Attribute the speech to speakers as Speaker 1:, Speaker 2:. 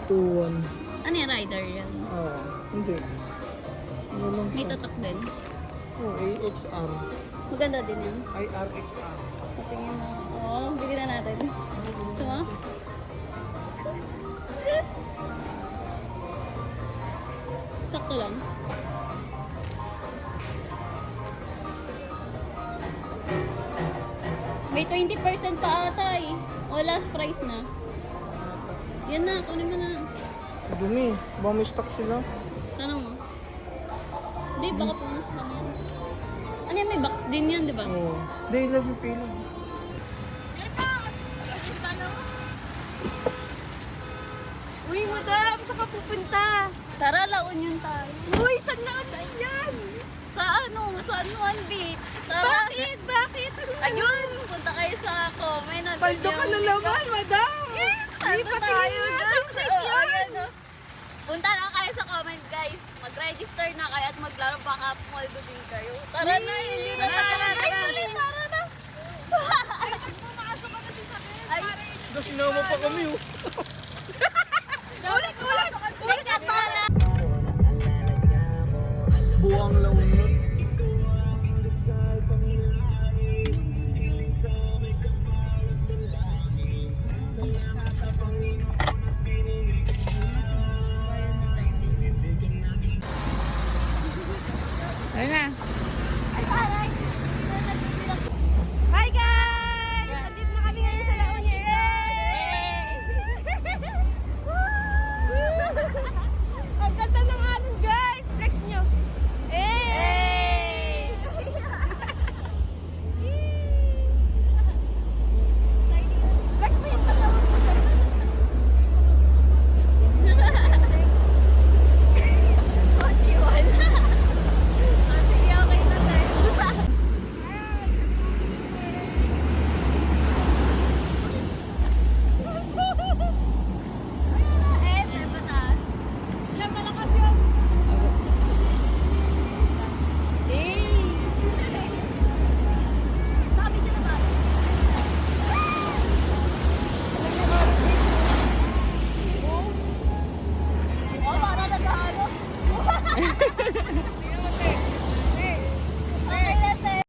Speaker 1: 2-1.
Speaker 2: Ano yung rider yan?
Speaker 1: Oo. Hindi. Ano lang
Speaker 2: May
Speaker 1: siya?
Speaker 2: tatak din.
Speaker 1: Oh, AXR.
Speaker 2: Maganda din yan.
Speaker 1: IRXR.
Speaker 2: Patingin mo. Oo, bigyan na natin. Gusto mo? Sakto lang. May 20% pa ata eh. O last price na. Yan na, kunin mo na.
Speaker 1: Dumi. Baka may stock sila.
Speaker 2: Tanong mo. Hindi, baka pumas lang yan. Ano yan, may box din yan, di ba?
Speaker 1: Oo. Hindi, love you pila.
Speaker 3: Uy, madam, saan ka pupunta?
Speaker 2: Tara, La Union tayo.
Speaker 3: Uy, saan na yan?
Speaker 2: Sa ano? Sa Anuan Beach. Tara.
Speaker 3: Bakit? Bakit?
Speaker 2: Ayun, punta kayo sa Komen.
Speaker 3: Paldo ka na naman, madam! Hindi pa tayo na. Safe yan!
Speaker 2: Punta na kayo sa comment, guys. Mag-register na kayo at maglaro baka maldo din kayo. Tara na, hindi na tayo. Tara na. Ay,
Speaker 1: Tapos sinama pa kami oh.
Speaker 3: Ulit! Ulit!
Speaker 2: Ulit ka na.
Speaker 1: Buwang launod.